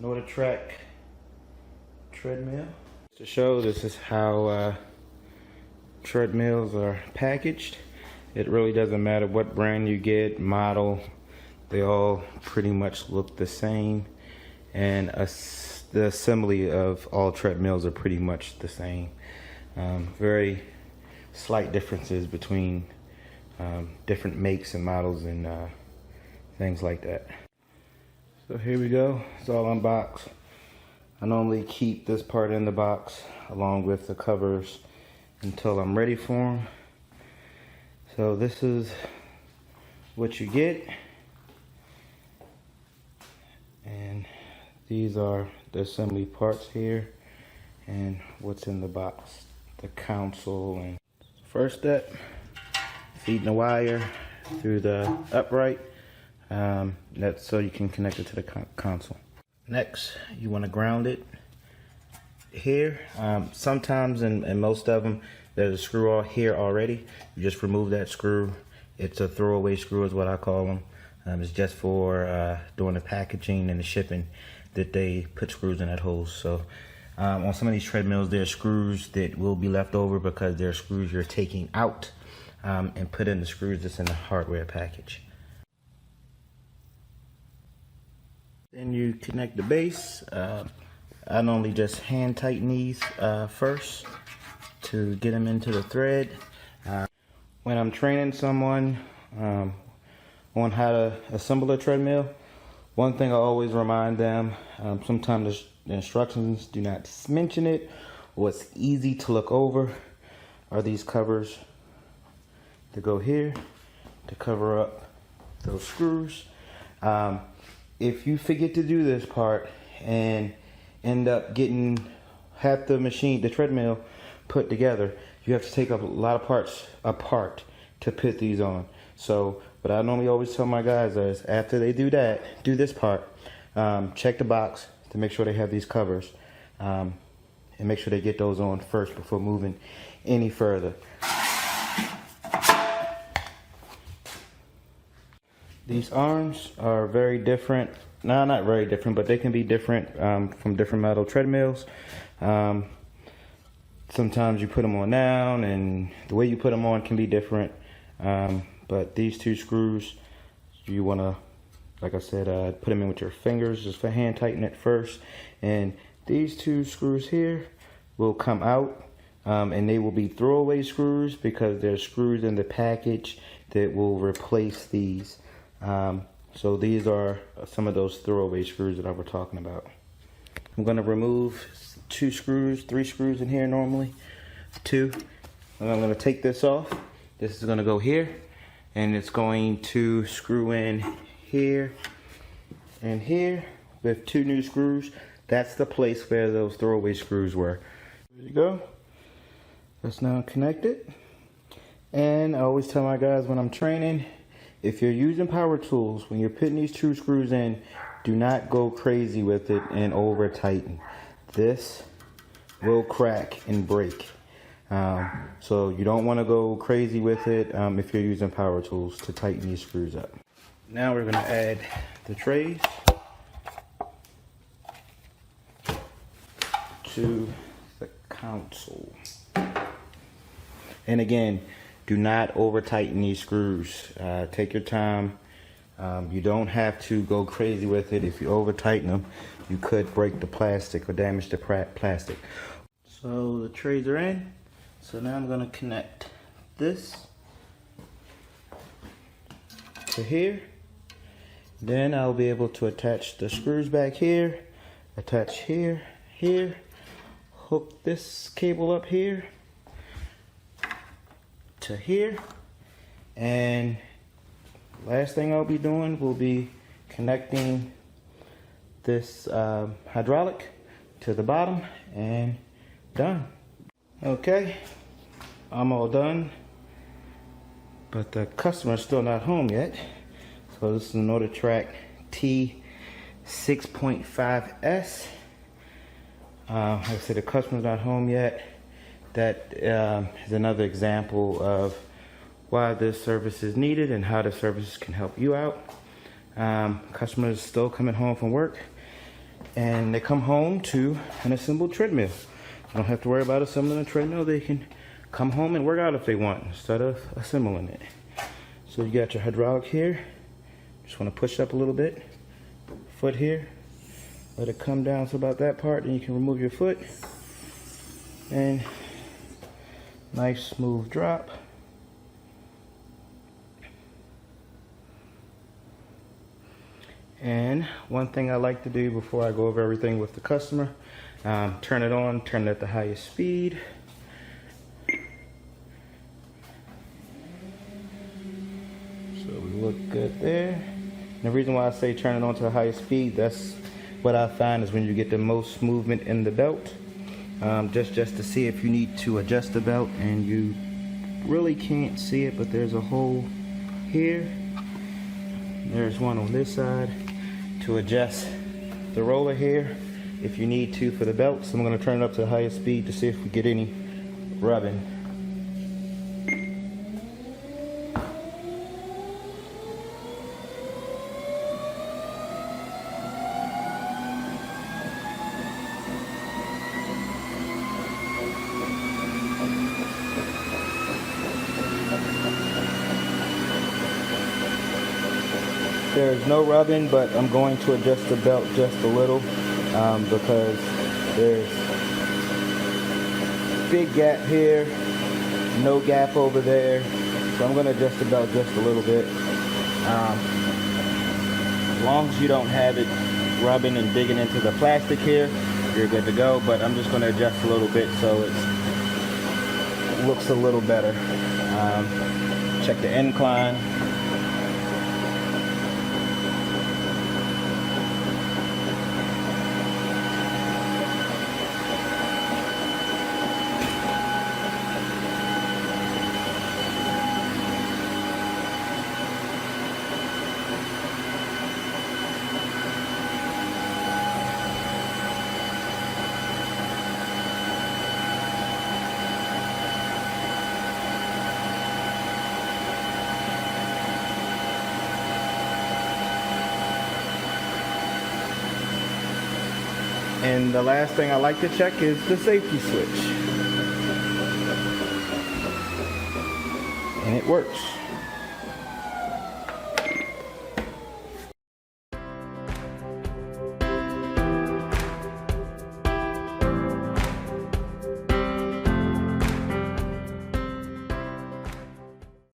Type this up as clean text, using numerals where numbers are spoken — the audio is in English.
NordicTrack treadmill. To show, this is how treadmills are packaged. It really doesn't matter what brand you get, model, they all pretty much look the same, and the assembly of all treadmills are pretty much the same. Very slight differences between different makes and models and things like that. So here we go, it's all unboxed. I normally keep this part in the box along with the covers until I'm ready for them. So this is what you get, and these are the assembly parts here and what's in the box, the console. And first step, feeding the wire through the upright. That's so you can connect it to the console. Next, you want to ground it here. Sometimes, and most of them, there's a screw here already. You just remove that screw. It's a throwaway screw is what I call them. It's just for doing the packaging and the shipping that they put screws in that hole. So on some of these treadmills, there's screws that will be left over because they're screws you're taking out and put in the screws that's in the hardware package. Then you connect the base. I normally just hand tighten these first to get them into the thread. When I'm training someone on how to assemble a treadmill, one thing I always remind them, sometimes the instructions do not mention it, or it's easy to look over, are these covers that go here to cover up those screws. If you forget to do this part and end up getting half the machine, the treadmill, put together, you have to take a lot of parts apart to put these on. So what I normally always tell my guys is, after they do that, do this part, check the box to make sure they have these covers, and make sure they get those on first before moving any further. These arms are very different. No, not very different, but they can be different from different metal treadmills. Sometimes you put them on down, and the way you put them on can be different. But these two screws, you want to, like I said, put them in with your fingers, just for hand tighten it first. And these two screws here will come out, and they will be throwaway screws because there's screws in the package that will replace these. So these are some of those throwaway screws that I was talking about. I'm going to remove 2 screws, 3 screws in here normally, 2. And I'm going to take this off. This is going to go here, and it's going to screw in here and here with 2 new screws. That's the place where those throwaway screws were. There you go. Let's now connect it. And I always tell my guys when I'm training, if you're using power tools, when you're putting these 2 screws in, do not go crazy with it and over tighten. This will crack and break. So you don't want to go crazy with it if you're using power tools to tighten these screws up. Now we're going to add the trays to the console. And again, do not over tighten these screws. Take your time. You don't have to go crazy with it. If you over tighten them, you could break the plastic or damage the plastic. So the trays are in. So now I'm going to connect this to here. Then I'll be able to attach the screws back here, attach here, here, hook this cable up here to here, and last thing I'll be doing will be connecting this hydraulic to the bottom, and done. Okay, I'm all done, but the customer's still not home yet. So this is an NordicTrack T6.5S. Like I said, the customer's not home yet. That is another example of why this service is needed and how the services can help you out. Customers still coming home from work. and they come home to an assembled treadmill. You don't have to worry about assembling a treadmill. They can come home and work out if they want instead of assembling it. So you got your hydraulic here. Just want to push up a little bit. Foot here. Let it come down to about that part, and you can remove your foot. And nice smooth drop. And one thing I like to do before I go over everything with the customer, turn it on, turn it at the highest speed. So we look good there. And the reason why I say turn it on to the highest speed, that's what I find is when you get the most movement in the belt. Just to see if you need to adjust the belt, and you really can't see it, but there's a hole here. There's one on this side to adjust the roller here if you need to for the belt. So I'm going to turn it up to the highest speed to see if we get any rubbing. There's no rubbing, but I'm going to adjust the belt just a little because there's big gap here, no gap over there. So I'm going to adjust the belt just a little bit. As long as you don't have it rubbing and digging into the plastic here, you're good to go. But I'm just going to adjust a little bit so it looks a little better. Check the incline. And the last thing I like to check is the safety switch. And it works.